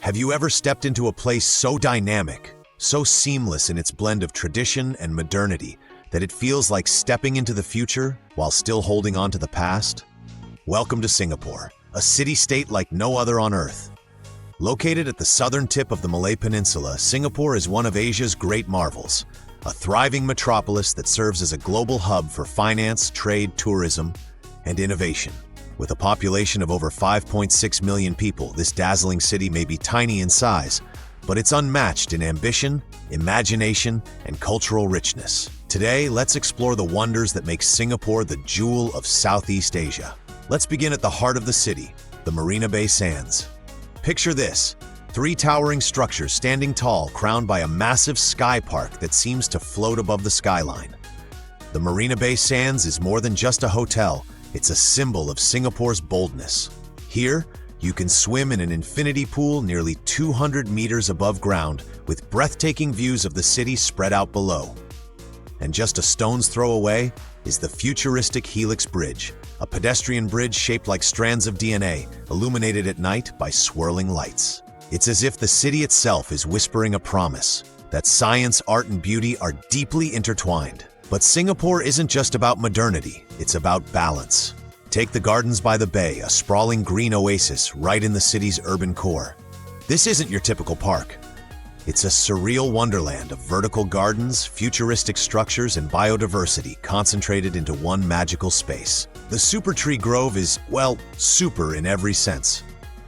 Have you ever stepped into a place so dynamic, so seamless in its blend of tradition and modernity, that it feels like stepping into the future while still holding on to the past? Welcome to Singapore, a city-state like no other on Earth. Located at the southern tip of the Malay Peninsula, Singapore is one of Asia's great marvels, a thriving metropolis that serves as a global hub for finance, trade, tourism, and innovation. With a population of over 5.6 million people, this dazzling city may be tiny in size, but it's unmatched in ambition, imagination, and cultural richness. Today, let's explore the wonders that make Singapore the jewel of Southeast Asia. Let's begin at the heart of the city, the Marina Bay Sands. Picture this: 3 towering structures standing tall, crowned by a massive sky park that seems to float above the skyline. The Marina Bay Sands is more than just a hotel. It's a symbol of Singapore's boldness. Here, you can swim in an infinity pool nearly 200 meters above ground, with breathtaking views of the city spread out below. And just a stone's throw away is the Futuristic Helix Bridge, a pedestrian bridge shaped like strands of DNA, illuminated at night by swirling lights. It's as if the city itself is whispering a promise that science, art, and beauty are deeply intertwined. But Singapore isn't just about modernity, it's about balance. Take the Gardens by the Bay, a sprawling green oasis right in the city's urban core. This isn't your typical park. It's a surreal wonderland of vertical gardens, futuristic structures, and biodiversity concentrated into one magical space. The Super Tree Grove is, well, super in every sense.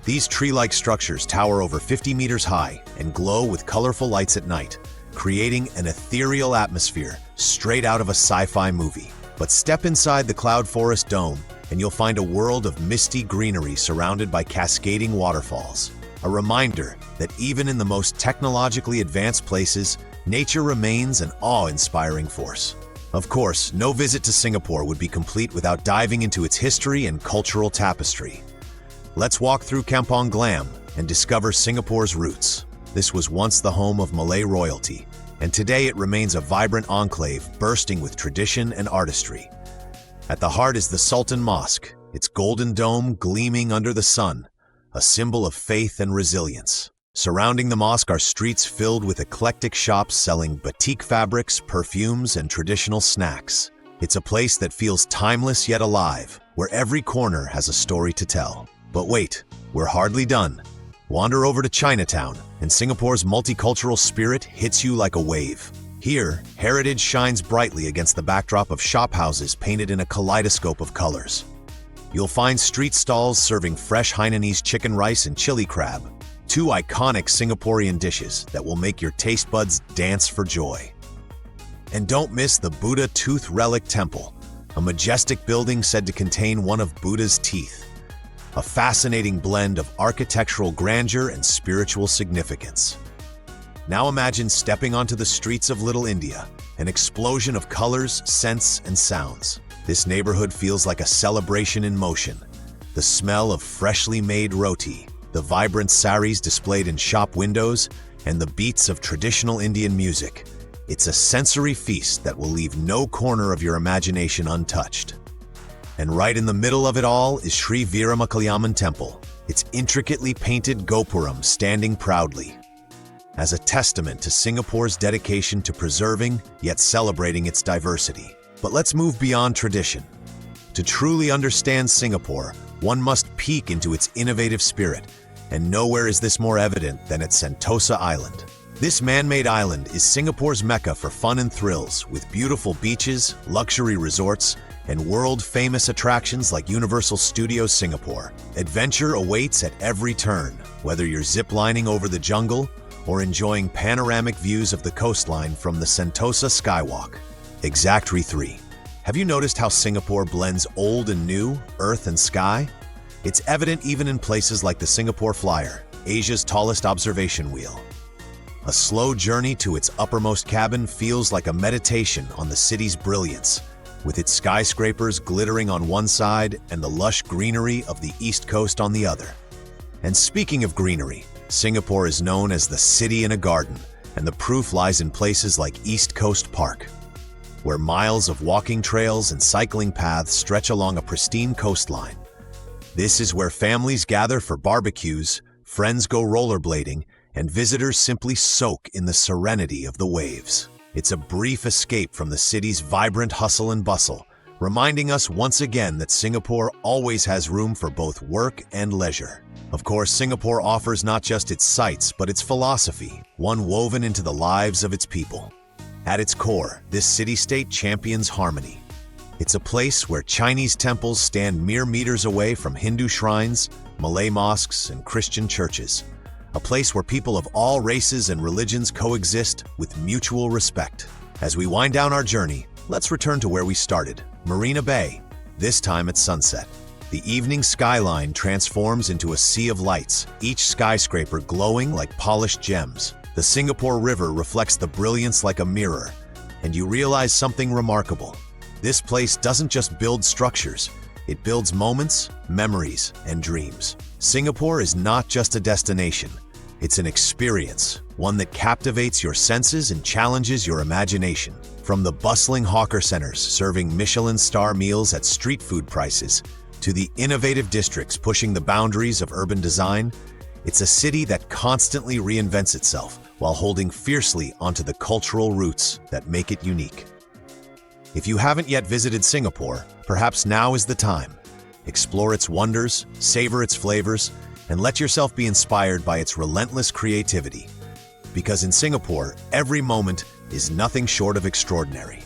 These tree-like structures tower over 50 meters high and glow with colorful lights at night, creating an ethereal atmosphere straight out of a sci-fi movie. But step inside the Cloud Forest Dome, and you'll find a world of misty greenery surrounded by cascading waterfalls. A reminder that even in the most technologically advanced places, nature remains an awe-inspiring force. Of course, no visit to Singapore would be complete without diving into its history and cultural tapestry. Let's walk through Kampong Glam and discover Singapore's roots. This was once the home of Malay royalty, and today it remains a vibrant enclave bursting with tradition and artistry. At the heart is the Sultan Mosque, its golden dome gleaming under the sun, a symbol of faith and resilience. Surrounding the mosque are streets filled with eclectic shops selling batik fabrics, perfumes, and traditional snacks. It's a place that feels timeless yet alive, where every corner has a story to tell. But wait, we're hardly done. Wander over to Chinatown, and Singapore's multicultural spirit hits you like a wave. Here, heritage shines brightly against the backdrop of shophouses painted in a kaleidoscope of colors. You'll find street stalls serving fresh Hainanese chicken rice and chili crab, 2 iconic Singaporean dishes that will make your taste buds dance for joy. And don't miss the Buddha Tooth Relic Temple, a majestic building said to contain one of Buddha's teeth. A fascinating blend of architectural grandeur and spiritual significance. Now imagine stepping onto the streets of Little India, an explosion of colors, scents, and sounds. This neighborhood feels like a celebration in motion. The smell of freshly made roti, the vibrant saris displayed in shop windows, and the beats of traditional Indian music. It's a sensory feast that will leave no corner of your imagination untouched. And right in the middle of it all is Sri Veeramakaliamman Temple, its intricately painted gopuram standing proudly, as a testament to Singapore's dedication to preserving yet celebrating its diversity. But let's move beyond tradition. To truly understand Singapore, one must peek into its innovative spirit, and nowhere is this more evident than at Sentosa Island. This man-made island is Singapore's mecca for fun and thrills, with beautiful beaches, luxury resorts, and world-famous attractions like Universal Studios Singapore. Adventure awaits at every turn, whether you're zip-lining over the jungle or enjoying panoramic views of the coastline from the Sentosa Skywalk. Exactly 3. Have you noticed how Singapore blends old and new, earth and sky? It's evident even in places like the Singapore Flyer, Asia's tallest observation wheel. A slow journey to its uppermost cabin feels like a meditation on the city's brilliance, with its skyscrapers glittering on one side and the lush greenery of the East Coast on the other. And speaking of greenery, Singapore is known as the city in a garden, and the proof lies in places like East Coast Park, where miles of walking trails and cycling paths stretch along a pristine coastline. This is where families gather for barbecues, friends go rollerblading, and visitors simply soak in the serenity of the waves. It's a brief escape from the city's vibrant hustle and bustle, reminding us once again that Singapore always has room for both work and leisure. Of course, Singapore offers not just its sights, but its philosophy, one woven into the lives of its people. At its core, this city-state champions harmony. It's a place where Chinese temples stand mere meters away from Hindu shrines, Malay mosques, and Christian churches. A place where people of all races and religions coexist with mutual respect. As we wind down our journey, let's return to where we started, Marina Bay, this time at sunset. The evening skyline transforms into a sea of lights, each skyscraper glowing like polished gems. The Singapore River reflects the brilliance like a mirror, and you realize something remarkable. This place doesn't just build structures, it builds moments, memories, and dreams. Singapore is not just a destination, it's an experience, one that captivates your senses and challenges your imagination. From the bustling hawker centers serving Michelin star meals at street food prices, to the innovative districts pushing the boundaries of urban design, it's a city that constantly reinvents itself while holding fiercely onto the cultural roots that make it unique. If you haven't yet visited Singapore, perhaps now is the time. Explore its wonders, savor its flavors, and let yourself be inspired by its relentless creativity. Because in Singapore, every moment is nothing short of extraordinary.